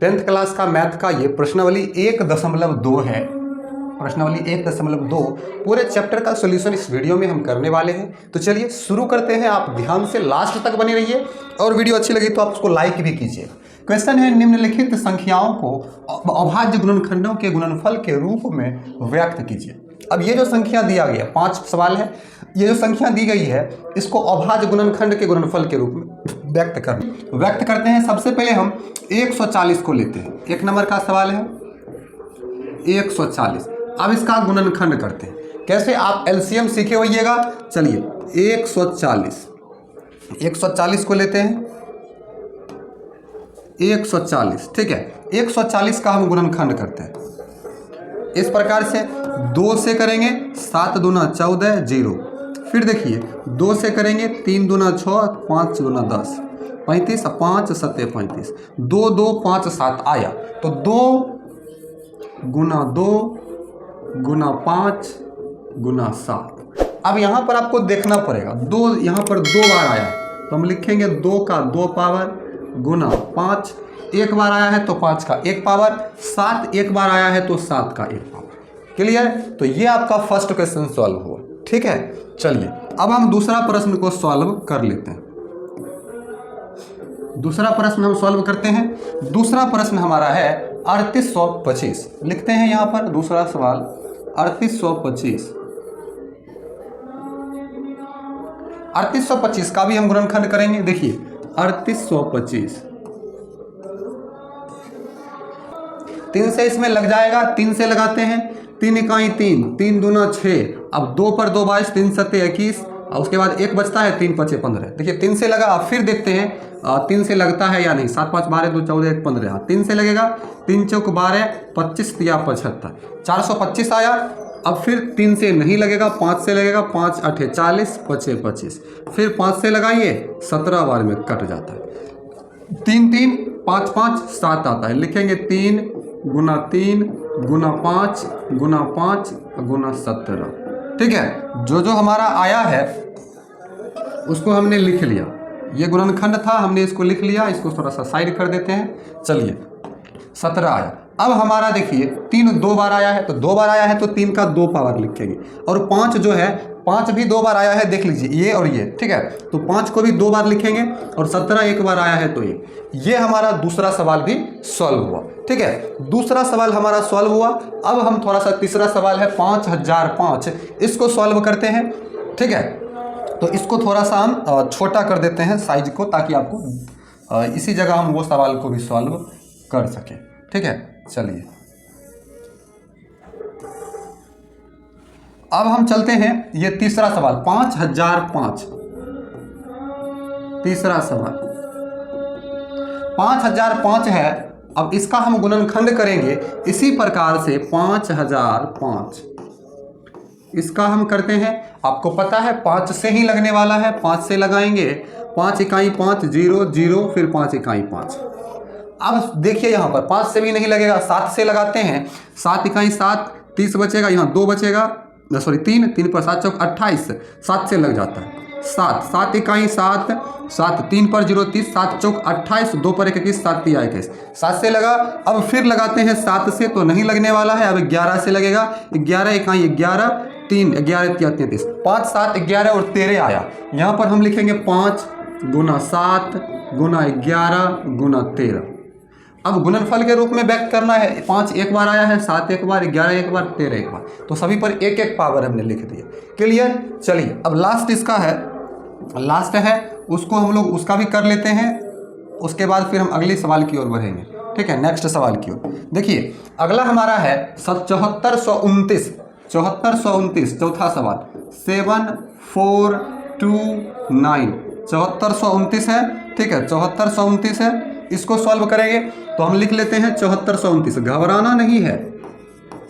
10th class का math का ये प्रश्नावली 1.2 है। प्रश्नावली 1.2 पूरे चैप्टर का सॉल्यूशन इस वीडियो में हम करने वाले हैं। तो चलिए शुरू करते हैं। आप ध्यान से लास्ट तक बने रहिए और वीडियो अच्छी लगी तो आप उसको लाइक भी कीजिए। क्वेश्चन है, निम्नलिखित संख्याओं को अभाज्य गुणनखंडों के गुणनफल के रूप में व्यक्त कीजिए। अब ये जो संख्या दिया गया 5 सवाल है, ये जो संख्या दी गई है इसको अभाज्य गुणनखंड के गुणनफल के रूप में व्यक्त करते हैं। सबसे पहले हम 140 को लेते हैं। 1 नंबर का सवाल है 140। अब इसका गुणनखंड करते हैं। कैसे? आप एलसीएम सीखे होइएगा। चलिए 140 को लेते हैं। 140, ठीक है। 140 का हम गुणनखंड करते हैं इस प्रकार से। 2 से करेंगे 7 दूना 14 0। फिर देखिए 2 से करेंगे 3 दूना 6 5 दूना 10 35 5 7 35 2 2 5 7 आया। तो 2 गुना 2 गुना 5 गुना 7। अब यहाँ पर आपको देखना पड़ेगा 2 यहाँ पर 2 बार आया तो हम लिखेंगे 2 का 2 पावर गुना 5 एक बार आया है तो 5 का 1 पावर, 7 एक बार आया है तो 7 का 1 पावर। क्लियर? तो ये आपका फर्स्ट क्वेश्चन सॉल्व हुआ। ठीक है, चलिए अब हम दूसरा प्रश्न को सॉल्व कर लेते हैं। दूसरा प्रश्न हम सॉल्व करते हैं। दूसरा प्रश्न हमारा है 3825। लिखते हैं यहाँ पर दूसरा सवाल 3825। 3825 का भी हम गुणनखंड करेंगे। देखिए 3825 3 से इसमें लग जाएगा। 3 से लगाते हैं। 3 इकाई 3, 3 दूना 6। अब 2 पर 2 22, 3 सत्ते 21 और उसके बाद 1 बचता है, 3 5 15। देखिए 3 से लगा। अब फिर देखते हैं 3 से लगता है या नहीं। 7 5 12 2 14 1 15। हाँ 3 से लगेगा। 3 चौक 12 25 या 75 425 आया। अब फिर 3 से नहीं लगेगा, 5 से लगेगा। 5 8 40 5 25। फिर 5 से लगाइए 17 बार में कट जाता है। 3 3 5 5 7 आता है। लिखेंगे 3 गुना 3 गुना 5 गुना 5 गुना 17। ठीक है, जो हमारा आया है उसको हमने लिख लिया। ये गुणनखंड था, हमने इसको लिख लिया। इसको थोड़ा सा साइड कर देते हैं। चलिए 17 आया। अब हमारा देखिए 3 2 बार आया है तो 2 बार आया है तो 3 का 2 पावर लिखेंगे। और 5 जो है 5 भी 2 बार आया है, देख लीजिए ये और ये। ठीक है, तो 5 को भी 2 बार लिखेंगे और 17 एक बार आया है तो ये हमारा दूसरा सवाल भी सॉल्व हुआ। ठीक है, दूसरा सवाल हमारा सॉल्व हुआ। अब हम थोड़ा सा तीसरा सवाल है 5005, इसको सॉल्व करते हैं। ठीक है, तो इसको थोड़ा सा हम छोटा कर देते हैं साइज को, ताकि आपको इसी जगह हम वो सवाल को भी सॉल्व कर सकें। ठीक है, चलिए अब हम चलते हैं। ये तीसरा सवाल 5005। तीसरा सवाल 5005 है। अब इसका हम गुणनखंड करेंगे इसी प्रकार से 5005। इसका हम करते हैं। आपको पता है 5 से ही लगने वाला है। 5 से लगाएंगे 5 इकाई 5 0 0 फिर 5 इकाई 5। अब देखिए यहाँ पर 5 से भी नहीं लगेगा। 7 से लगाते हैं। 7 इकाई 7 30 बचेगा। यहाँ 2 बचेगा, सॉरी 3 3 पर 7 चौक 28। 7 से लग जाता है। 7 इकाई 7 7 3 पर 0 30 7 चौक 28 2 पर 21 7 3 21। 7 से लगा। अब फिर लगाते हैं 7 से तो नहीं लगने वाला है। अब 11 से लगेगा। 11 इकाई 11 3 11 33 5 7 11 और 13 आया। यहाँ पर हम लिखेंगे 5 गुना 7 गुना 11 गुना 13। अब गुणनफल के रूप में व्यक्त करना है। 5 एक बार आया है, 7 एक बार, 11 एक बार, 13 एक बार, तो सभी पर 1 1 पावर हमने लिख दिया। क्लियर? चलिए अब लास्ट इसका है, लास्ट है उसको हम लोग उसका भी कर लेते हैं। उसके बाद फिर हम अगले सवाल की ओर बढ़ेंगे। ठीक है, नेक्स्ट सवाल की ओर देखिए। अगला हमारा है 7429। 7429 चौथा सवाल 7429 7429 है। ठीक है, 7429 है। इसको सॉल्व करेंगे तो हम लिख लेते हैं 7429। घबराना नहीं है।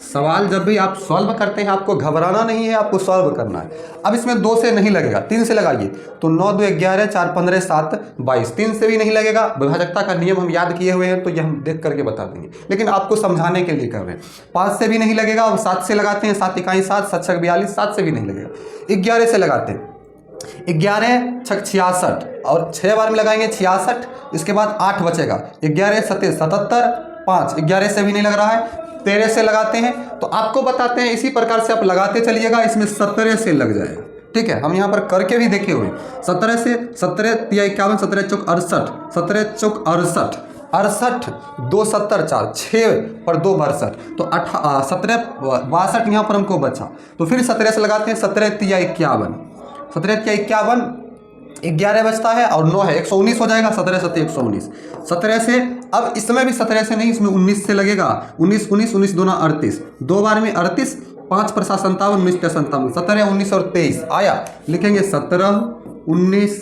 सवाल जब भी आप सॉल्व करते हैं आपको घबराना नहीं है, आपको सॉल्व करना है। अब इसमें 2 से नहीं लगेगा। 3 से लगाइए तो 9 2 11 4 15 7 22। 3 से भी नहीं लगेगा। विभाजकता का नियम हम याद किए हुए हैं तो ये हम देख करके बता देंगे, लेकिन आपको समझाने के लिए कर रहे हैं। 5 से भी नहीं लगेगा। अब 7 से लगाते हैं। 7 इकाई 7 7 42 7 से भी नहीं लगेगा। 11 से लगाते हैं। 11 छक 66 और 6 बार में लगाएंगे 66, इसके बाद 8 बचेगा, 11 सत्ते 77, 5 11 से भी नहीं लग रहा है, 13 से लगाते हैं। तो आपको बताते हैं इसी प्रकार से आप लगाते चलिएगा, इसमें 17 से लग जाएगा। ठीक है, हम यहाँ पर करके भी देखे हुए 17 से 17 तिया 51, 17 चौक 68, 17 चौक 68, 68 2 70 4 6 पर 2 62, तो 17 62 यहाँ पर हमको बचा। तो फिर 17 से लगाते हैं, 17 तिया 51, 17 तिया 51, 11 बचता है और 9 है, 119 हो जाएगा, 17 सत्ते 119, 17 से। अब इसमें भी 17 से नहीं, इसमें 19 से लगेगा, 19 19 19 दूना 38, 2 बार में 38, 5 पर 7 57, 19 पे 57, 17 19 और 23 आया, लिखेंगे 17 19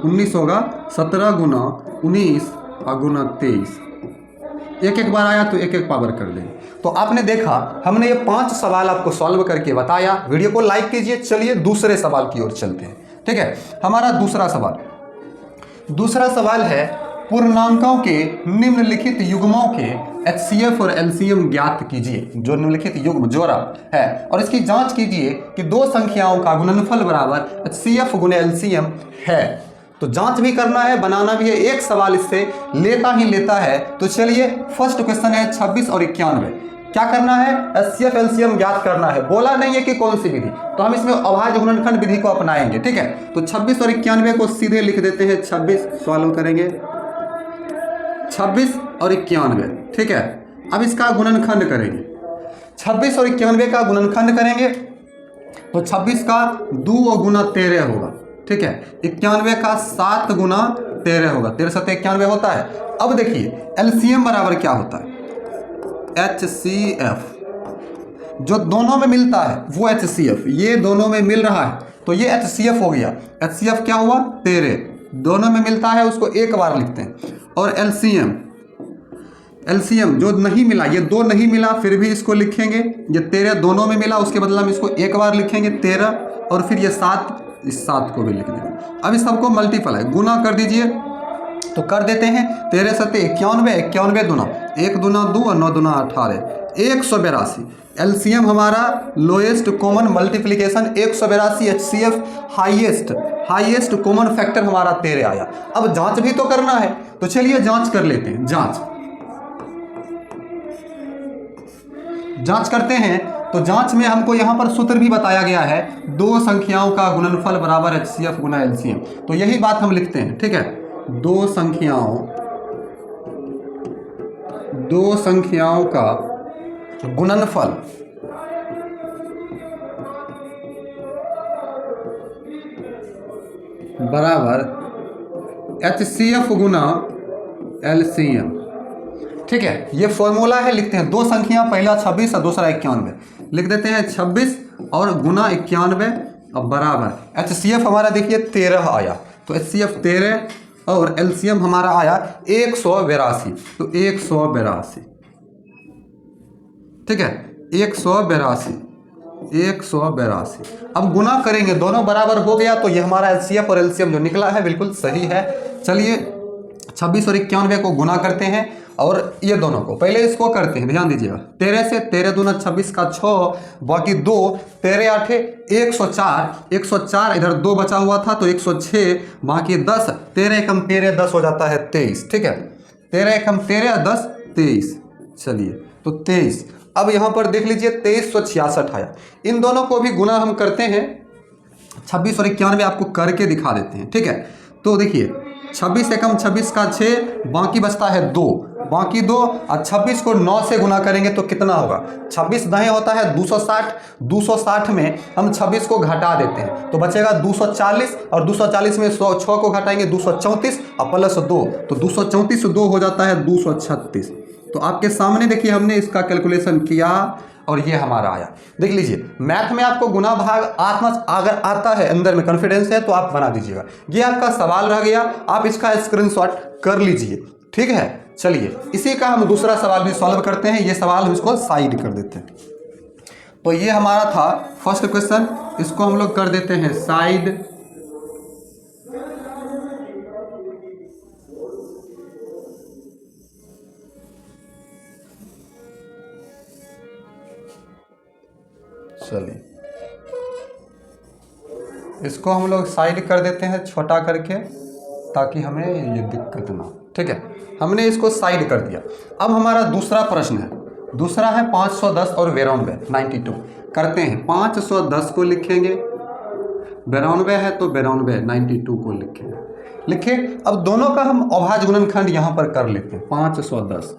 19 होगा, 17 गुना 19 और गुना 23, एक एक बार आया तो एक एक पावर कर लेंगे। तो आपने देखा हमने ये 5 सवाल आपको सॉल्व करके बताया। वीडियो को लाइक कीजिए। चलिए दूसरे सवाल की ओर चलते हैं। ठीक है, हमारा दूसरा सवाल है पूर्णांकों के निम्नलिखित युग्मों के HCF और LCM ज्ञात कीजिए। जो निम्नलिखित युग्म जोड़ा है और इसकी जांच कीजिए कि दो संख्याओं का गुणनफल बराबर HCF गुणे LCM है। तो जांच भी करना है, बनाना भी है, एक सवाल इससे लेता ही लेता है। तो चलिए फर्स्ट क्वेश्चन है 26 और 91। क्या करना है? HCF LCM ज्ञात करना है। बोला नहीं है कि कौन सी विधि, तो हम इसमें अभाज्य गुणनखंड विधि को अपनाएंगे। ठीक है, तो 26 और 91 को सीधे लिख देते हैं। 26 सॉल्व करेंगे, 26 और 91। ठीक है, अब इसका गुणनखंड करेंगे। 26 और 91 का गुणनखंड करेंगे तो 26 का 2 गुना 13 होगा। ठीक है, 91 का 7 गुना 13 होगा, 13 7 91 होता है। अब देखिए LCM बराबर क्या होता है? HCF, जो दोनों में मिलता है वो HCF, ये दोनों में मिल रहा है तो ये HCF हो गया। HCF क्या हुआ? 13, दोनों में मिलता है उसको एक बार लिखते हैं। और LCM जो नहीं मिला, ये 2 नहीं मिला फिर भी इसको लिखेंगे। ये 13 दोनों में मिला, उसके बदला में इसको एक बार लिखेंगे 13, और फिर ये 7, इस 7 को भी लिख देंगे। अब इस सबको मल्टीप्लाई गुना कर दीजिए, तो कर देते हैं। 13 सत्ते 91, 91 दूना 1 दूना 2 और 9 दूना 18, 182। LCM हमारा lowest common multiplication 182, HCF highest common factor हमारा 13 आया। अब जांच भी तो करना है, तो चलिए जांच कर लेते हैं। जांच करते हैं। तो जांच में हमको यहां पर सूत्र भी बताया गया है, दो संख्याओं का गुणनफल बराबर HCF गुना LCM। तो यही बात हम लिखते हैं। ठीक है, दो संख्याओं का गुणनफल बराबर HCF गुना LCM। ठीक है, ये फॉर्मूला है, लिखते हैं। दो संख्या, पहला 26 और दूसरा 91, लिख देते हैं 26 और गुना 91 अब बराबर HCF हमारा देखिए 13 आया, तो HCF 13 और LCM हमारा आया 182, तो 182। ठीक है, 182। अब गुना करेंगे, दोनों बराबर हो गया, तो ये हमारा HCF और LCM जो निकला है बिल्कुल सही है। चलिए 26 और 91 को गुना करते हैं और ये दोनों को पहले इसको करते हैं, ध्यान दीजिएगा। 13 से 13 दूना 26 का 6, बाकी 2, 13 8 104, इधर 2 बचा हुआ था तो 106, बाकी 10, 13 एकम 13 10 हो जाता है 23। ठीक है, 13 एकम 13 10 23। चलिए तो 23। अब यहाँ पर देख लीजिए 2366 आया। इन दोनों को भी गुना हम करते हैं। 26 और 91 आपको करके दिखा देते हैं। ठीक है, तो देखिए 26 एकम 26 का 6, बाकी बचता है 2, बाकी 2 और 26 को 9 से गुना करेंगे तो कितना होगा? 26 दाएं होता है 260, 260 में हम 26 को घटा देते हैं तो बचेगा 240, और 240 में 6 को घटाएंगे 234 और प्लस 2, तो 234 से 2 हो जाता है 236। तो आपके सामने देखिए हमने इसका कैलकुलेशन किया और ये हमारा आया। देख लीजिए, मैथ में आपको गुना भाग अगर आता है, अंदर में कॉन्फिडेंस है तो आप बना दीजिएगा। ये आपका सवाल रह गया, आप इसका स्क्रीनशॉट कर लीजिए। ठीक है, चलिए इसी का हम दूसरा सवाल भी सॉल्व करते हैं। ये सवाल हम इसको साइड कर देते हैं। तो ये हमारा था फर्स्ट क्वेश्चन, इसको हम लोग कर देते हैं साइड। चलिए इसको हम लोग साइड कर देते हैं छोटा करके, ताकि हमें ये दिक्कत ना, ठीक है। हमने इसको साइड कर दिया। अब हमारा दूसरा प्रश्न है, दूसरा है 510 और 92 92 करते हैं। 510 को लिखेंगे, 92 है तो 92 92 को लिखेंगे। लिखे। अब दोनों का हम अभाज्य गुणनखंड यहां पर कर लेते हैं। 510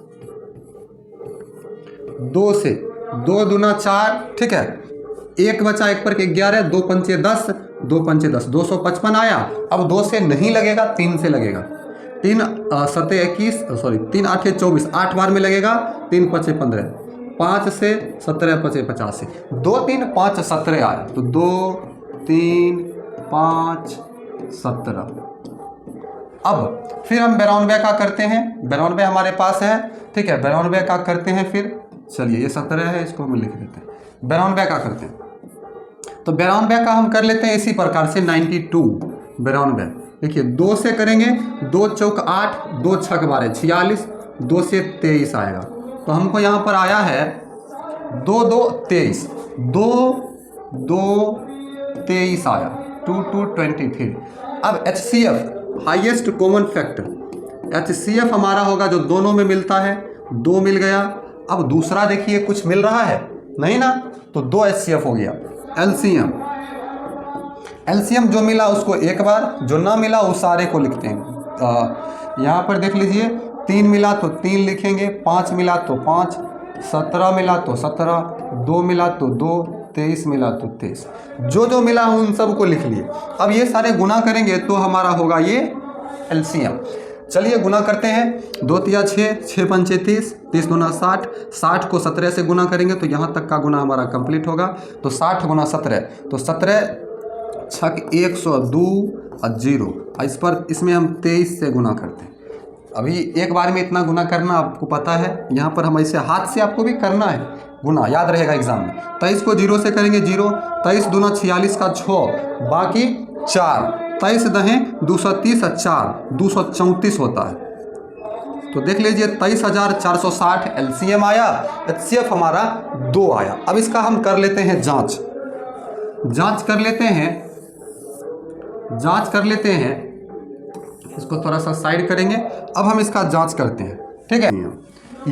2 से 2 दूना 4, ठीक है। एक बचा, एक पर के 11, 2 पंचे 10, 2 पंचे 10, 255 आया। अब 2 से नहीं लगेगा, 3 से लगेगा। 3 सते 21, सॉरी 3 8 24, 8 बार में लगेगा। 3 पचे 15, 5 से 17 पचे 85, 2 3 5 17 आया। तो 2 3 5 17। अब फिर हम 92 का करते हैं। 92 हमारे पास है, ठीक है। 92 का करते हैं फिर। चलिए ये 17 है, इसको हम लिख देते हैं। 92 का करते हैं, तो 92 का हम कर लेते हैं इसी प्रकार से। 92 92 देखिए 2 से करेंगे, 2 चौक 8, 2 छक 12 46, 2 से 23 आएगा। तो हमको यहाँ पर आया है 2 2 23, 2 2 23 आया। 2 2 23। अब HCF highest common factor, HCF हमारा होगा जो दोनों में मिलता है। 2 मिल गया। अब दूसरा देखिए कुछ मिल रहा है नहीं ना, तो 2 HCF हो गया। LCM, LCM जो मिला उसको एक बार, जो ना मिला उस सारे को लिखते हैं। यहाँ पर देख लीजिए 3 मिला तो 3 लिखेंगे, 5 मिला तो 5, 17 मिला तो 17, 2 मिला तो 2, 23 मिला तो 23। जो जो मिला उन सब को लिख लिए। अब ये सारे गुना करेंगे तो हमारा होगा ये LCM। चलिए गुना करते हैं। 2 तिया 6, 6 पंचे 30, 30 दूना 60, 60 को 17 से गुना करेंगे तो यहाँ तक का गुना हमारा कंप्लीट होगा। तो 60 गुना 17, तो 17 छक 102 और 0। इस पर इसमें हम 23 से गुना करते हैं। अभी एक बार में इतना गुना करना आपको पता है। यहाँ पर हम ऐसे हाथ से आपको भी करना है गुना, याद रहेगा एग्जाम में। 23 को 0 से करेंगे 0, 23 दूना 46 का 6, बाकी 4, 23 दहें 230 और 4 234 होता है। तो देख लीजिए 23,460 LCM आया। HCF हमारा 2 आया। अब इसका हम कर लेते हैं जांच कर लेते हैं। इसको थोड़ा सा साइड करेंगे। अब हम इसका जांच करते हैं, ठीक है।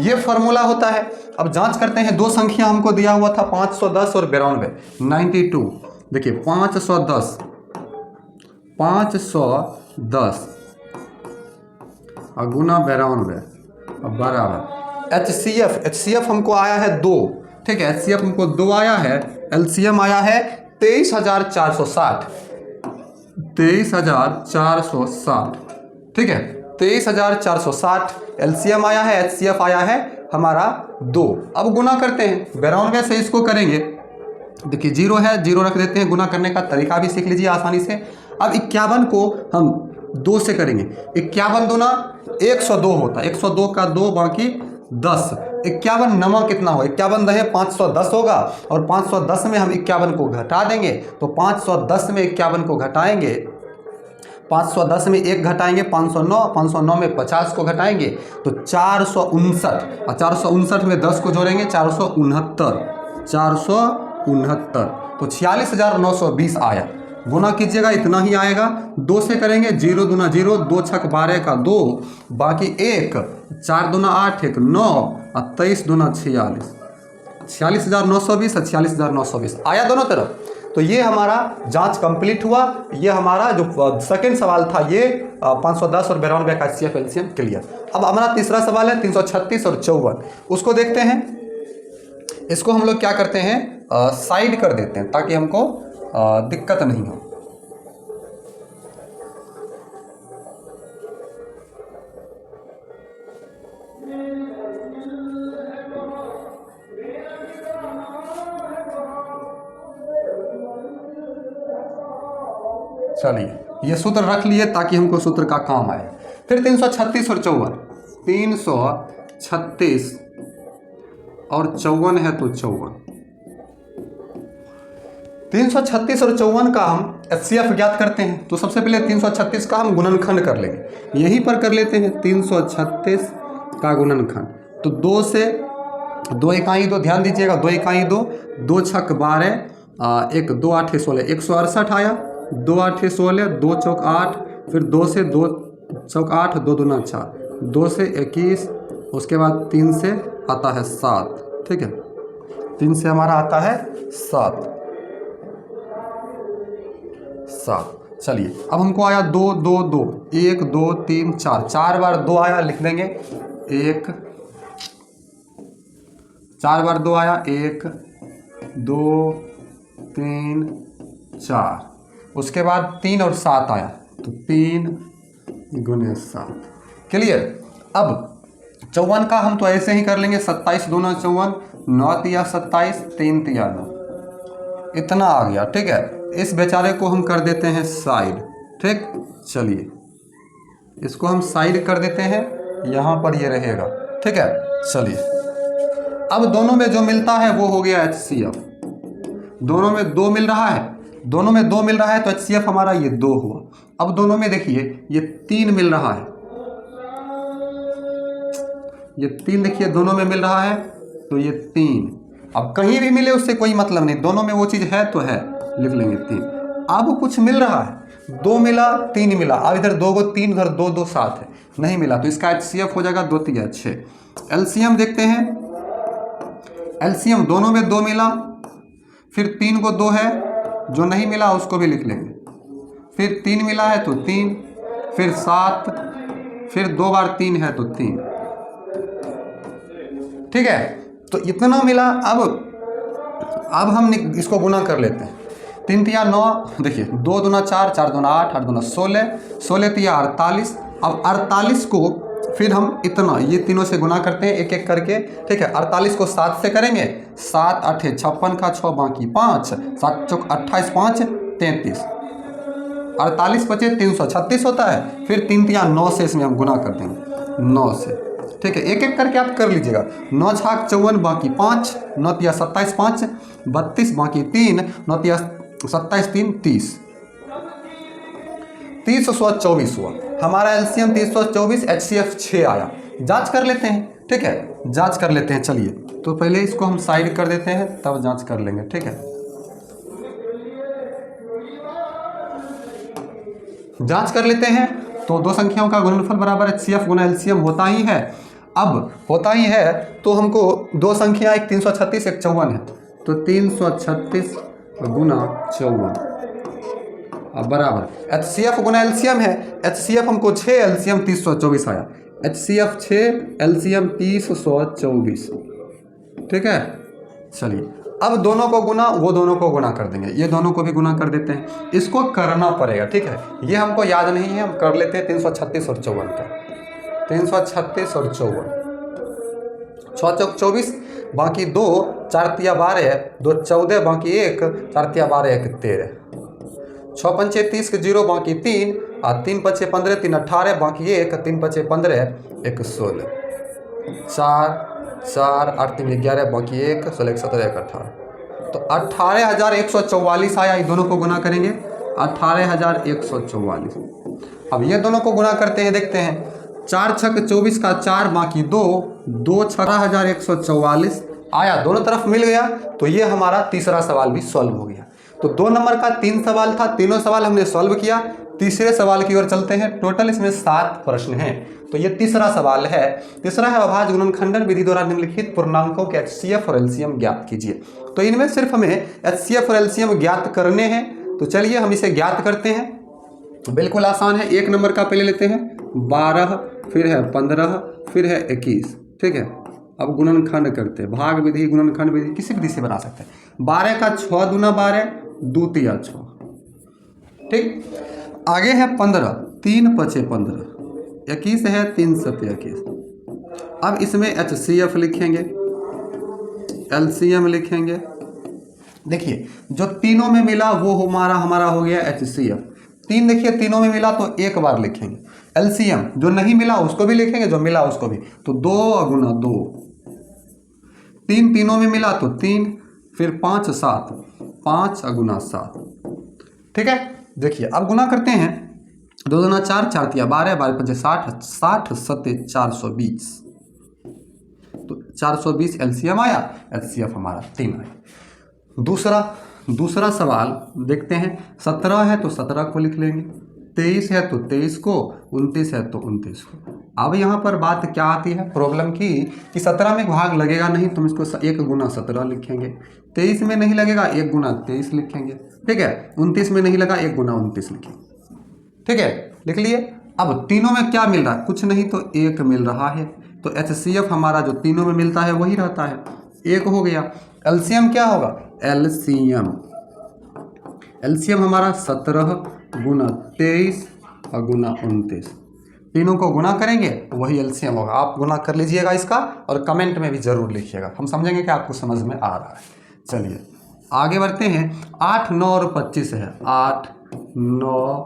ये फॉर्मूला होता है। अब जांच करते हैं। 2 संख्या हमको दिया हुआ था 510 और 92 92। देखिए 510 और गुना 92 बराबर HCF हमको आया है 2, ठीक है। HCF हमको 2 आया है। LCM आया है 23,460, 23,460, ठीक है। 23,460 LCM आया है, HCF आया है हमारा 2। अब गुना करते हैं। 92 से इसको करेंगे। देखिए 0 है, 0 रख देते हैं। गुना करने का तरीका भी सीख लीजिए आसानी से। अब 51 को हम 2 से करेंगे। 51 दूना 102 होता है। 102 का 2 बाकी 10। 51 नमा कितना हो? 51 दहे 510 होगा। और 510 में हम 51 को घटा देंगे। तो 510 में 51 को घटाएंगे, 510 में 1 घटाएंगे 509, 509 में 50 को घटाएंगे तो 459, और 459 में 10 को जोड़ेंगे 469। तो 46,920 आया। गुना कीजिएगा इतना ही आएगा। 2 से करेंगे 0 दूना 0, 2 छक 12 का 2, बाकी 1, 4 दूना 8, 1 9 और 23 दूना 46, 46,920 और 46,920 आया दोनों तरफ। तो ये हमारा जांच कंप्लीट हुआ। ये हमारा जो सेकंड सवाल था ये 510 और 92 का HCF LCM क्लियर। अब हमारा तीसरा सवाल है 336 और 54, उसको देखते हैं। इसको हम लोग क्या करते हैं, साइड कर देते हैं ताकि हमको दिक्कत नहीं हो। चलिए ये सूत्र रख लिए ताकि हमको सूत्र का काम आए। फिर 336 और 54, 336 और 54 है तो 54, 336 और 54 का हम HCF ज्ञात करते हैं। तो सबसे पहले 336 का हम गुणनखंड कर लेंगे, यहीं पर कर लेते हैं। 336 का गुणनखंड तो 2 से 2 इकाई 2, ध्यान दीजिएगा 2 इकाई 2, 2 छक 12, 1 2 8 16, 168 आया। 2 8 16, 2 चौक 8, फिर 2 से 2 चौक 8, 2 दूना 4, 2 से 21, उसके बाद 3 से आता है 7। ठीक है, 3 से हमारा आता है 7। चलिए अब हमको आया 2 2 2, 1 2 3 4, 4 बार 2 आया, लिख देंगे 1, 4 बार 2 आया, 1 2 3 4, उसके बाद 3 और 7 आया, तो 3 गुने 7। क्लियर। अब 54 का हम तो ऐसे ही कर लेंगे, 27 दूना 54, 9 तिया 27, 3 तिया 9, इतना आ गया। ठीक है, इस बेचारे को हम कर देते हैं साइड। ठीक, चलिए इसको हम साइड कर देते हैं, यहाँ पर ये रहेगा। ठीक है, चलिए अब दोनों में जो मिलता है वो हो गया HCF। दोनों में 2 मिल रहा है, दोनों में 2 मिल रहा है तो HCF हमारा ये 2 हुआ। अब दोनों में देखिए ये 3 मिल रहा है, ये 3 देखिए दोनों में मिल रहा है, तो ये 3। अब कहीं भी मिले उससे कोई मतलब नहीं, दोनों में वो चीज़ है तो है, लिख लेंगे 3। अब कुछ मिल रहा है, 2 मिला 3 मिला, अब इधर 2 को 3 इधर 2 2 7 है, नहीं मिला तो इसका HCF हो जाएगा 2 तिया 6। LCM देखते हैं, LCM दोनों में 2 मिला, फिर 3 को 2 है, जो नहीं मिला उसको भी लिख लेंगे, फिर 3 मिला है तो 3, फिर 7, फिर 2 बार 3 है तो 3। ठीक है, तो इतना मिला। अब हम इसको गुना कर लेते हैं, 3 तिया 9, देखिए 2 दूना 4, 4 दूना 8, 8 दूना 16, 16 तिया 48। अब 48 को फिर हम इतना ये तीनों से गुना करते हैं एक एक करके। ठीक है, 48 को 7 से करेंगे, 7 8 56 का 6 बाकी 5, 7 चौक 28, 5 33, 48 बचे 336 होता है। फिर 3 तिया 9 से इसमें हम गुना कर देंगे 9 से। ठीक है, एक एक करके आप कर लीजिएगा, 9 छाक 54 बाकी 5, 9 तिया 27, 5 32 बाकी 3, 9 तिया 27 3 30, 324 हुआ हमारा LCM 324, HCF 6 आया। जांच कर लेते हैं। ठीक है, जांच कर लेते हैं। चलिए तो पहले इसको हम साइड कर देते हैं तब जांच कर लेंगे। ठीक है, जांच कर लेते हैं। तो दो संख्याओं का गुणनफल बराबर HCF गुना LCM होता ही है। अब होता ही है तो हमको दो संख्या, एक 336 एक 54 है, तो 336 गुना 54 अब बराबर HCF गुना LCM है। HCF हमको 6, LCM 324 आया। HCF 6, LCM 324। ठीक है, चलिए अब दोनों को गुना, वो दोनों को गुना कर देंगे, ये दोनों को भी गुना कर देते हैं। इसको करना पड़ेगा। ठीक है, ये हमको याद नहीं है, हम कर लेते हैं 336 और 54 का। 336 और 54, 6 चौक 24 बाकी 2, 4 तिया 12, 2 14 बाकी 1, 4 तिया 12 1 13, 6 पंचे 30 के 0 बाकी 3, 3 पचे 15 3 18 बाकी 1, 3 पचे 15 1 16, 4 4 8 3 11 बाकी 1 16 17 1 18, तो 18,144 आया। ये दोनों को गुना करेंगे 18,144। अब ये दोनों को गुना करते हैं, देखते हैं 4 छक 24 का 4 बाकी 2, 2 18,144 आया, दोनों तरफ मिल गया। तो ये हमारा तीसरा सवाल भी सॉल्व हो गया। तो 2 नंबर का 3 सवाल था, तीनों सवाल हमने सॉल्व किया। तीसरे सवाल की ओर चलते हैं। टोटल इसमें 7 प्रश्न हैं। तो ये तीसरा सवाल है। तीसरा है अभाज्य गुणनखंडन विधि द्वारा निम्नलिखित पूर्णांकों के HCF और LCM ज्ञात कीजिए। तो इनमें सिर्फ हमें HCF और LCM ज्ञात करने हैं। तो चलिए हम इसे ज्ञात करते हैं। बिल्कुल आसान है। 1 नंबर का पहले लेते हैं 12, फिर है 15, फिर है 21। ठीक है, अब गुणनखंड करते हैं। भाग विधि, गुणनखंड विधि, किसी विधि से बना सकते हैं। 12 का 6 दूना 12, 2 तिया 6। ठीक, आगे है 15, 3 पचे 15, 21 है 3 सत्ते 21। अब इसमें HCF लिखेंगे, LCM लिखेंगे। देखिए जो तीनों में मिला वो हमारा हो गया HCF। 3 देखिए तीनों में मिला तो एक बार लिखेंगे। LCM जो नहीं मिला उसको भी लिखेंगे, जो मिला उसको भी। तो 2 गुना 2, 3 तीनों में मिला तो 3, फिर 5 7, 5 गुना 7। ठीक है, देखिए अब गुना करते हैं। 2 दूना 4, 4 तिया 12, 12 पंचे 60, 60 सत्ते 420। तो 420 LCM आया, HCF हमारा 3 आया। दूसरा दूसरा सवाल देखते हैं। 17 है तो 17 को लिख लेंगे, 23 है तो 23 को, 29 है तो 29 को। अब यहाँ पर बात क्या आती है प्रॉब्लम की कि 17 में भाग लगेगा नहीं, तो हम इसको 1 गुना 17 लिखेंगे। 23 में नहीं लगेगा, 1 गुना 23 लिखेंगे। ठीक है, 29 में नहीं लगा, 1 गुना 29 लिखेंगे। ठीक है, लिख लिए। अब तीनों में क्या मिल रहा है? कुछ नहीं तो 1 मिल रहा है, तो HCF हमारा जो तीनों में मिलता है वही रहता है, 1 हो गया। एलसीएम क्या होगा? एलसीएम हमारा 17 गुना 23 और गुना 29, तीनों को गुना करेंगे वही एलसीएम होगा। आप गुना कर लीजिएगा इसका और कमेंट में भी जरूर लिखिएगा, हम समझेंगे कि आपको समझ में आ रहा है। चलिए आगे बढ़ते हैं। 8, 9 और 25 है, 8, 9,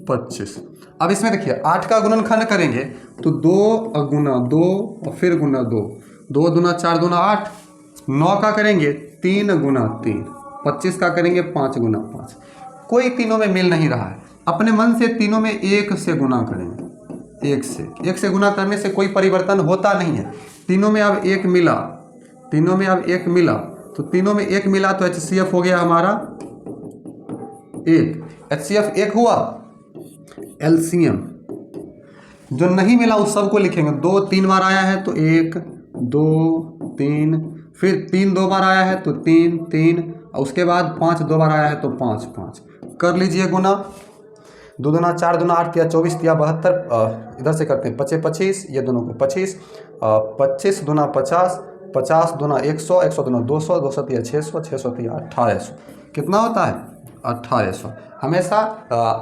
25। अब इसमें देखिए 8 का गुणनखंड करेंगे तो 2 गुना 2 और फिर गुना 2, 2 दूना 4 दूना 8। 9 का करेंगे 3 गुना 3, 25 का करेंगे 5 गुना 5। कोई तीनों में मिल नहीं रहा है, अपने मन से तीनों में 1 से गुना करेंगे। 1 से गुना करने से कोई परिवर्तन होता नहीं है। तीनों में अब 1 मिला, तीनों में अब 1 मिला, तो तीनों में 1 मिला तो HCF हो गया हमारा 1। HCF 1 हुआ। एलसीएम जो नहीं मिला उस सबको लिखेंगे। 2 3 बार आया है तो 1 2 3, फिर 3 2 बार आया है तो 3 3, और उसके बाद 5 2 बार आया है तो 5 5। कर लीजिए गुना। 2 दूना 4 दूना 8 या 24 या 72, इधर से करते हैं 25 25, ये दोनों को 25, 25 दूना 50, 50 दूना 100, 100 दूना 200, 200 या 600, 600 या 1800। कितना होता है? 1800। हमेशा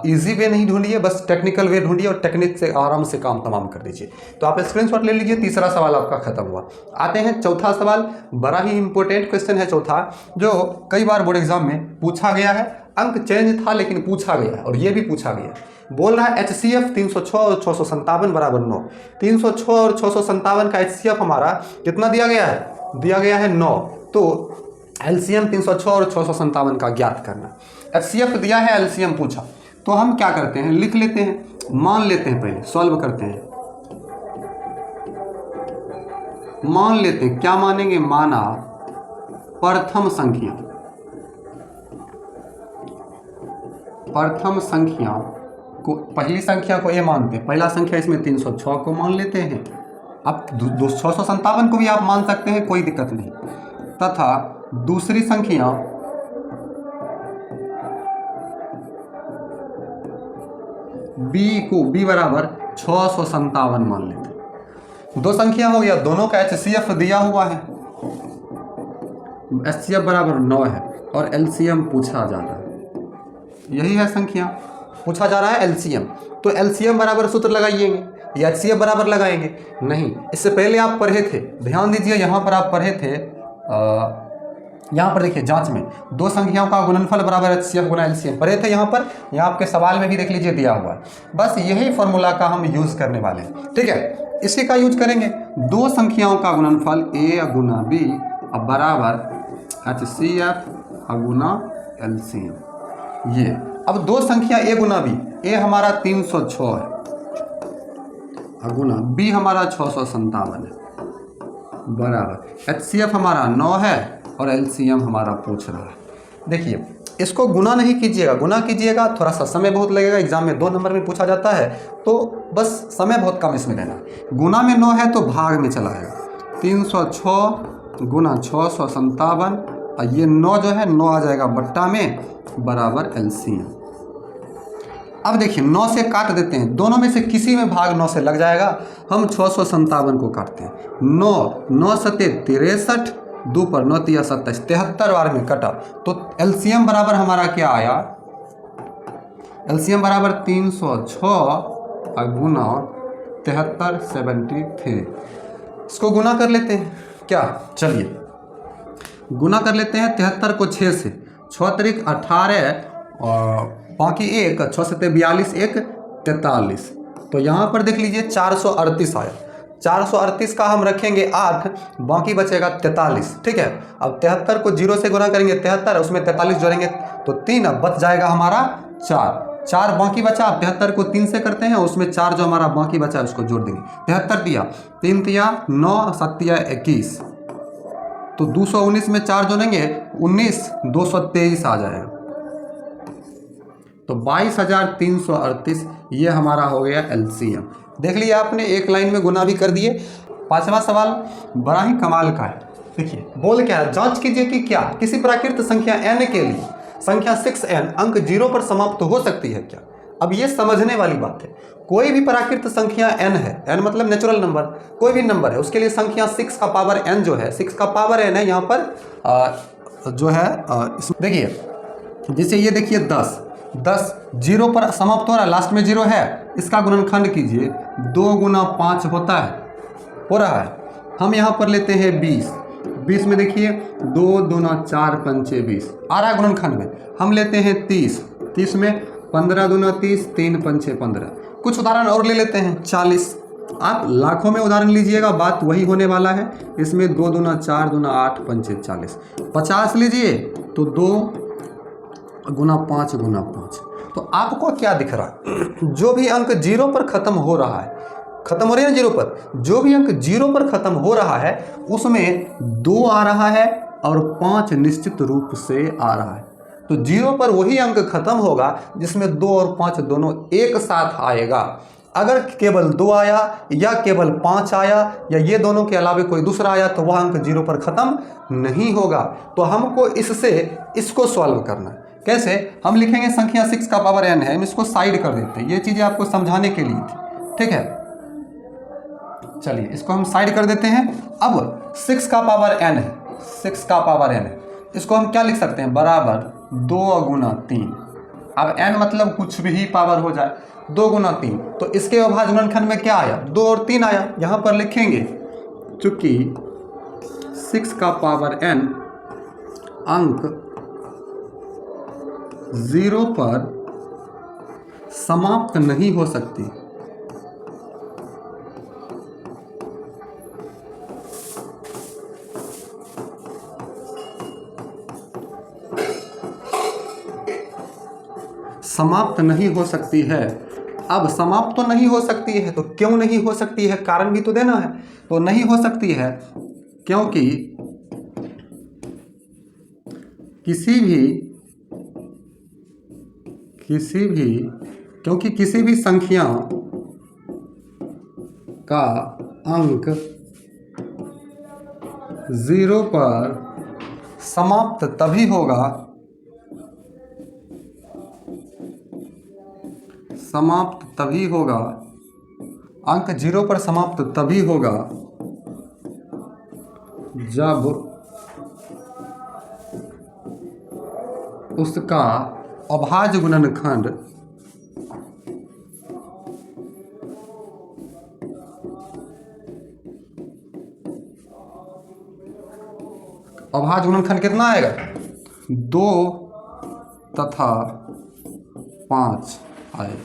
इजी वे नहीं ढूंढिए, बस टेक्निकल वे ढूंढिए और टेक्निक से आराम से काम तमाम कर दीजिए। तो आप स्क्रीनशॉट ले लीजिए। तीसरा सवाल आपका खत्म हुआ। आते हैं चौथा सवाल। बड़ा ही इंपॉर्टेंट क्वेश्चन है चौथा, जो कई बार बोर्ड एग्जाम में पूछा गया है। अंक चेंज था लेकिन पूछा गया है, और ये भी पूछा गया है। बोल रहा है HCF 306 और 657 बराबर 9। 306 और 657 का HCF हमारा कितना दिया गया है? दिया गया है 9। तो एलसीएम 306 और 657 का ज्ञात करना। HCF दिया है, एलसीएम पूछा, तो हम क्या करते हैं? लिख लेते हैं, मान लेते हैं, पहले सॉल्व करते हैं। मान लेते हैं, क्या मानेंगे? माना प्रथम संख्या, प्रथम संख्या को, पहली संख्या को ये मानते हैं। पहला संख्या इसमें 306 को मान लेते हैं। अब 657 को भी आप मान सकते हैं, कोई दिक्कत नहीं। तथा दूसरी संख्या B बराबर 657 मान लेते हैं। 2 संख्या हो गया, दोनों का HCF दिया हुआ है। HCF बराबर 9 है और LCM पूछा जा रहा है। यही है संख्या, पूछा जा रहा है LCM। तो LCM बराबर सूत्र लगाइएंगे या HCF बराबर लगाएंगे? नहीं, इससे पहले आप पढ़े थे, ध्यान दीजिए। यहाँ पर आप पढ़े थे, यहाँ पर देखिए जांच में 2 संख्याओं का गुणनफल बराबर HCF गुना LCM पढ़े थे यहाँ पर। यहाँ आपके सवाल में भी देख लीजिए दिया हुआ है। बस यही फॉर्मूला का हम यूज़ करने वाले हैं। ठीक है, इसी का यूज करेंगे। 2 संख्याओं का गुणनफल A गुना B बराबर HCF गुना LCM। ये अब 2 संख्या A गुना B, A हमारा 306 है गुना B हमारा 657 है बराबर HCF हमारा 9 है और LCM हमारा पूछ रहा है। देखिए, इसको गुना नहीं कीजिएगा, गुना कीजिएगा थोड़ा सा समय बहुत लगेगा। एग्जाम में 2 नंबर में पूछा जाता है, तो बस समय बहुत कम इसमें लेना। गुना में 9 है तो भाग में चला जाएगा। 306 गुना 657, और ये 9 जो है 9 आ जाएगा बट्टा में बराबर LCM। अब देखिए 9 से काट देते हैं, दोनों में से किसी में भाग 9 से लग जाएगा। हम 657 को काटते हैं। 9 सत्ते 63, 2 पर 9 तिया 27, 73 बार में कटा। तो LCM बराबर हमारा क्या आया? LCM बराबर 306 गुना 73 73। इसको गुना कर लेते हैं क्या? चलिए गुना कर लेते हैं। 73 को 6 से, 6 तरीक 18 और बाकी 1, 6 सत्ते 42, 1 43। तो यहाँ पर देख लीजिए 438 आया। 438 का हम रखेंगे 8, बाकी बचेगा 43। ठीक है, अब 73 को 0 से गुना करेंगे 73, उसमें 43 जोड़ेंगे तो 3, अब बच जाएगा हमारा 4 बाकी बचा। 73 को 3 से करते हैं, उसमें 4 जो हमारा बाकी बचा उसको जोड़ देंगे। 73 दिया, 3 तिया 9, 7 तिया 21, तो 219 में 4 जोड़ेंगे 19, 223 आ जाएगा। तो 22,338 ये हमारा हो गया एलसीएम। देख लिया आपने, एक लाइन में गुना भी कर दिए। पांचवा सवाल बड़ा ही कमाल का है। देखिए बोल क्या है, जांच कीजिए कि क्या किसी प्राकृत संख्या n के लिए संख्या 6n अंक 0 पर समाप्त हो सकती है क्या। अब ये समझने वाली बात है, कोई भी प्राकृत संख्या n है, n मतलब नेचुरल नंबर, कोई भी नंबर है, उसके लिए संख्या 6 का पावर n जो है, 6 का पावर n है यहाँ पर जो है देखिए, जैसे ये देखिए 10 0 पर समाप्त हो रहा है, लास्ट में 0 है, इसका गुणनखंड कीजिए, 2 गुना 5 होता है, हो रहा है। हम यहाँ पर लेते हैं 20 में देखिए 2 दूना 4 पंचे 20 आ रहा है गुणनखंड में। हम लेते हैं 30 में 15 दूना 30, 3 पंचे 15। कुछ उदाहरण और ले लेते हैं 40। आप लाखों में उदाहरण लीजिएगा, बात वही होने वाला है। इसमें 2 दूना 4 दूना 8 पंचे 40। 50 लीजिए तो 2 गुना 5 गुना 5। तो आपको क्या दिख रहा है, जो भी अंक 0 पर खत्म हो रहा है, खत्म हो रही है ना 0 पर, जो भी अंक 0 पर खत्म हो रहा है उसमें 2 आ रहा है और 5 निश्चित रूप से आ रहा है। तो 0 पर वही अंक खत्म होगा जिसमें 2 और 5 दोनों एक साथ आएगा। अगर केवल 2 आया या केवल 5 आया या ये दोनों के अलावा कोई दूसरा आया तो वह अंक 0 पर खत्म नहीं होगा। तो हमको इससे इसको सॉल्व करना है। कैसे? हम लिखेंगे संख्या 6 का पावर n है, हम इसको साइड कर देते हैं, ये चीज़ें आपको समझाने के लिए थी, ठीक है। चलिए इसको हम साइड कर देते हैं। अब 6 का पावर n है, 6 का पावर n है, इसको हम क्या लिख सकते हैं, बराबर 2 गुना 3। अब n मतलब कुछ भी पावर हो जाए, 2 गुना 3, तो इसके अभाज्य गुणनखंड में क्या आया, 2 और 3 आया। यहाँ पर लिखेंगे चूंकि 6 का पावर n अंक 0 पर समाप्त नहीं हो सकती, समाप्त नहीं हो सकती है। अब समाप्त तो नहीं हो सकती है, तो क्यों नहीं हो सकती है, कारण भी तो देना है। तो नहीं हो सकती है क्योंकि किसी भी संख्या का अंक 0 पर समाप्त तभी होगा, अंक 0 पर समाप्त तभी होगा जब उसका अभाज्य गुणनखंड कितना आएगा, 2 तथा 5 आए।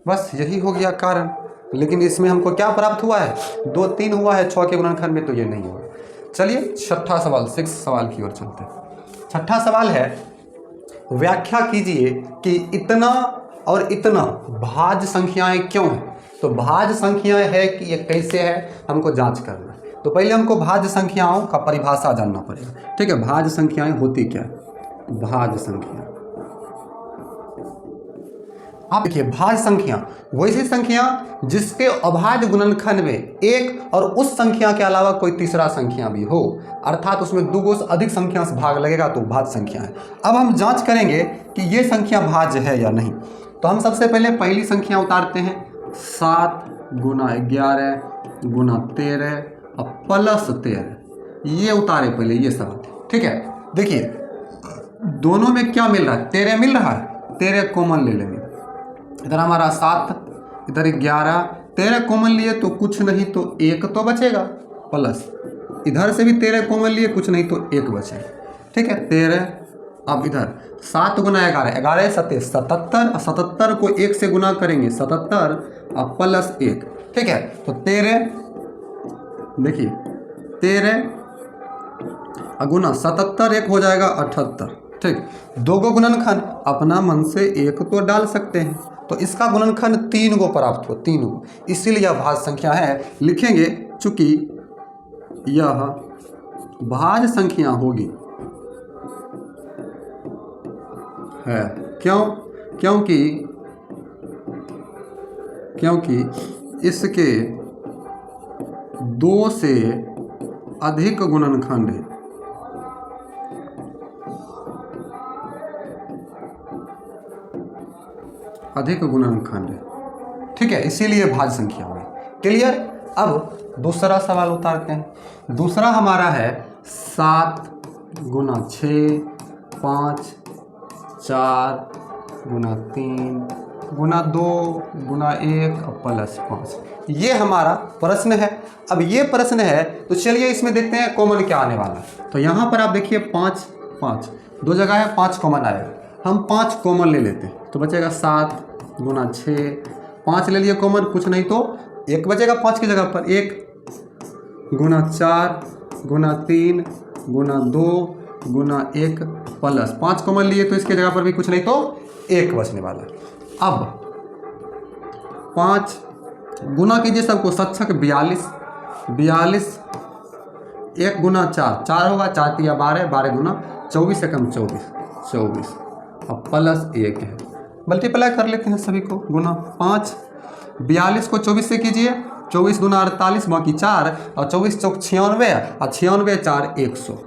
बस यही हो गया कारण। लेकिन इसमें हमको क्या प्राप्त हुआ है, 2 3 हुआ है 6 के गुणनखंड में, तो ये नहीं हुआ। चलिए छठा सवाल, 6 सवाल की ओर चलते हैं। छठा सवाल है, व्याख्या कीजिए कि इतना और इतना भाज्य संख्याएं क्यों हैं। तो भाज्य संख्याएं है कि ये कैसे है, हमको जांच करना है। तो पहले हमको भाज्य संख्याओं का परिभाषा जानना पड़ेगा, ठीक है। भाज्य संख्याएं होती क्या है, भाज्य संख्या, आप देखिए भाज्य संख्या वैसी संख्या जिसके अभाज्य गुणनखंड में एक और उस संख्या के अलावा कोई तीसरा संख्या भी हो, अर्थात उसमें 2 से अधिक संख्या से भाग लगेगा तो भाज्य संख्या है। अब हम जांच करेंगे कि ये संख्या भाज्य है या नहीं। तो हम सबसे पहले पहली संख्या उतारते हैं, 7 गुना 11 गुना 13 और प्लस 13, ये उतारे पहले ये सब, ठीक है। देखिए दोनों में क्या मिल रहा है, 13 मिल रहा है, 13 कॉमन ले लेंगे। इधर हमारा 7, इधर 11, 13 कॉमन लिए तो कुछ नहीं तो 1 तो बचेगा, प्लस इधर से भी 13 कॉमन लिए, कुछ नहीं तो 1 बचेगा, ठीक है। 13, अब इधर 7 गुना 11, 11 7 77, 77 को 1 से गुना करेंगे 77 और प्लस 1, ठीक है। तो 13, देखिए 13 गुना 77, 1 हो जाएगा 78, ठीक। 2 को गुणनखंड अपना मन से 1 तो डाल सकते हैं, तो इसका गुणनखंड 3 को प्राप्त हो, 3 को, इसीलिए यह भाज्य संख्या है। लिखेंगे चूंकि यह भाज्य संख्या होगी है। क्यों? क्योंकि इसके 2 से अधिक गुणनखंड है। अधिक गुणनखंड है, ठीक है, इसीलिए भाज्य संख्या होगी। क्लियर? अब दूसरा सवाल उतारते हैं। दूसरा हमारा है 7 गुना 6 5 4 गुना 3 गुना 2 गुना 1 प्लस 5। ये हमारा प्रश्न है। अब ये प्रश्न है तो चलिए इसमें देखते हैं कॉमन क्या आने वाला है। तो यहाँ पर आप देखिए 5 5 दो जगह है, 5 कॉमन आएगा। हम 5 कॉमन ले लेते हैं तो बचेगा 7 गुना 6, 5 ले लिए कॉमन, कुछ नहीं तो 1 बचेगा 5 की जगह पर। 1 गुना 4 गुना 3 गुना 2 गुना 1 प्लस 5 कॉमन लिए तो इसके जगह पर भी कुछ नहीं तो 1 बचने वाला है। अब 5 गुना कीजिए सबको, सच्छक 42 1 गुना 4 4 होगा, 4 तिया 12 12 गुना 24 एकम 24 अब प्लस 1 है। मल्टीप्लाई कर लेते हैं सभी को, गुना 5 42 को 24 से कीजिए, 24 गुना 48 बाकी 4 और 24 चौक 96 और 96 4 100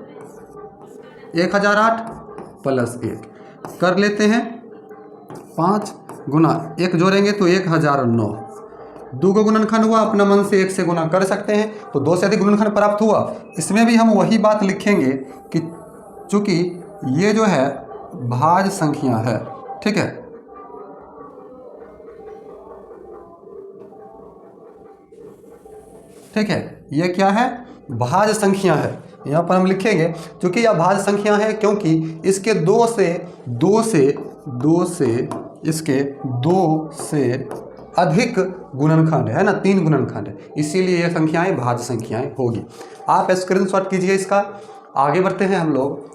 1008 प्लस 1 कर लेते हैं। 5 गुना 1 जोड़ेंगे तो 1009। 2 को गुणनखंड हुआ, अपना मन से 1 से गुना कर सकते हैं तो 2 से अधिक गुणनखंड प्राप्त हुआ। इसमें भी हम वही बात लिखेंगे कि चूंकि ये जो है भाज्य संख्या है, ठीक है, ठीक है, ये क्या है? भाज्य संख्या है। यहाँ पर हम लिखेंगे क्योंकि यह भाज्य संख्या है, क्योंकि इसके 2 से अधिक गुणनखंड है ना, 3 गुणनखंड है, इसीलिए ये संख्याएं भाज्य संख्याएं होगी। आप स्क्रीनशॉट कीजिए इसका। आगे बढ़ते हैं हम लोग।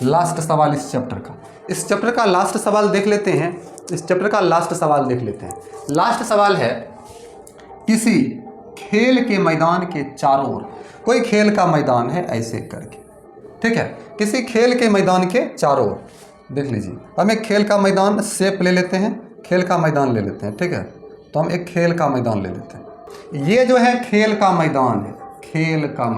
लास्ट सवाल इस चैप्टर का लास्ट सवाल देख लेते हैं। लास्ट सवाल है, किसी खेल के मैदान के चारों ओर, कोई खेल का मैदान है ऐसे करके, ठीक है, किसी खेल के मैदान के चारों ओर देख लीजिए। हम एक खेल का मैदान शेप ले लेते हैं, खेल का मैदान ले लेते हैं, ठीक है, तो हम एक खेल का मैदान ले लेते हैं। ये जो है खेल का मैदान है, खेल का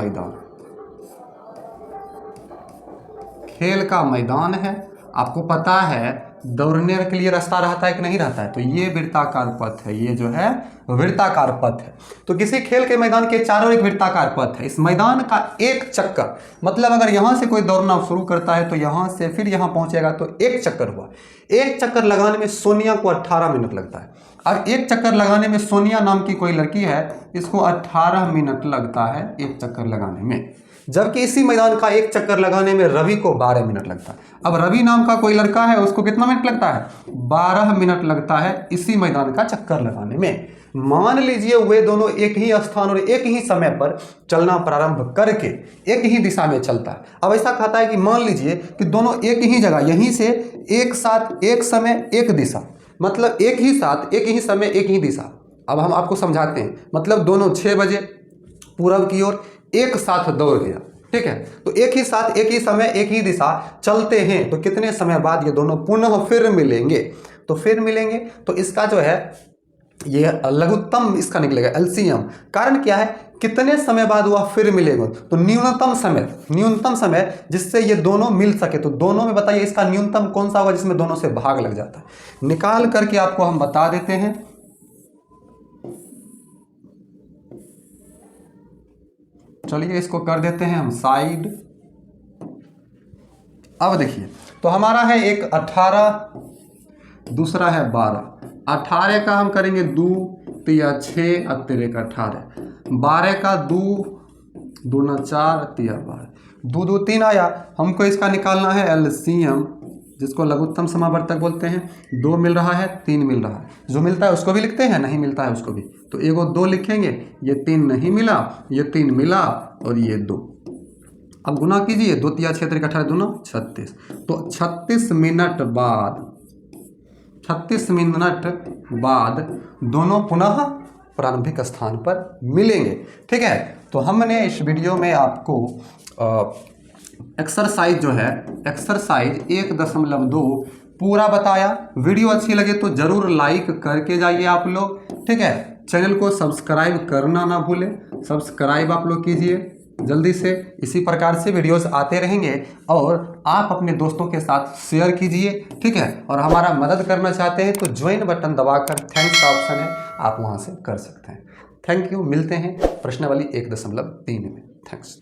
मैदान है। आपको पता है दौड़ने के लिए रास्ता रहता है कि नहीं रहता है, तो ये वृत्ताकार पथ है, ये जो है वृत्ताकार पथ है। तो किसी खेल के मैदान के चारों एक वृत्ताकार पथ है। इस मैदान का एक चक्कर, मतलब अगर यहाँ से कोई दौड़ना शुरू करता है तो यहाँ से फिर यहाँ पहुँचेगा तो एक चक्कर हुआ। एक चक्कर लगाने में सोनिया को 18 मिनट लगता है। और एक चक्कर लगाने में सोनिया नाम की कोई लड़की है, इसको 18 मिनट लगता है एक चक्कर लगाने में, जबकि इसी मैदान का एक चक्कर लगाने में रवि को 12 मिनट लगता है। अब रवि नाम का कोई लड़का है, उसको कितना मिनट लगता है? 12 मिनट लगता है इसी मैदान का चक्कर लगाने में। मान लीजिए वे दोनों एक ही स्थान और एक ही समय पर चलना प्रारंभ करके एक ही दिशा में चलता है। अब ऐसा कहता है कि मान लीजिए कि दोनों एक ही जगह, यहीं से एक साथ, एक समय, एक दिशा, मतलब एक ही साथ, एक ही समय, एक ही दिशा। अब हम आपको समझाते हैं, मतलब दोनों 6 बजे पूरब की ओर एक साथ दौड़ गया, ठीक है, तो एक ही साथ, एक ही समय, एक ही दिशा चलते हैं, तो कितने समय बाद ये दोनों पुनः फिर मिलेंगे? तो इसका जो है ये लघुत्तम इसका निकलेगा, एलसीएम। कारण क्या है? कितने समय बाद वह फिर मिलेगा? तो न्यूनतम समय जिससे ये दोनों मिल सके। तो दोनों में बताइए इसका न्यूनतम कौन सा होगा जिसमें दोनों से भाग लग जाता है? निकाल करके आपको हम बता देते हैं। चलिए इसको कर देते हैं हम साइड। अब देखिए, तो हमारा है एक 18, दूसरा है 12। 18 का हम करेंगे 2 तिया 6 और 13 का 18। 12 का 2 दूना 4 तिया 12, 2 2 3 आया। हमको इसका निकालना है एलसीएम, जिसको लघुत्तम समावर्तक बोलते हैं। 2 मिल रहा है, 3 मिल रहा है, जो मिलता है उसको भी लिखते हैं, नहीं मिलता है उसको भी। तो एगो 2 लिखेंगे, ये 3 नहीं मिला, ये 3 मिला और ये 2। अब गुना कीजिए, 2 तिया 6 3 18 दूना 36। तो 36 मिनट बाद दोनों पुनः प्रारंभिक स्थान पर मिलेंगे। ठीक है, तो हमने इस वीडियो में आपको एक्सरसाइज जो है एक्सरसाइज 1.2 पूरा बताया। वीडियो अच्छी लगे तो जरूर लाइक करके जाइए आप लोग। ठीक है, चैनल को सब्सक्राइब करना ना भूलें, सब्सक्राइब आप लोग कीजिए जल्दी से। इसी प्रकार से वीडियोस आते रहेंगे और आप अपने दोस्तों के साथ शेयर कीजिए। ठीक है, और हमारा मदद करना चाहते हैं तो ज्वाइन बटन दबाकर थैंक्स का ऑप्शन है, आप वहां से कर सकते हैं। थैंक यू, मिलते हैं प्रश्नावली 1.3 में। थैंक्स।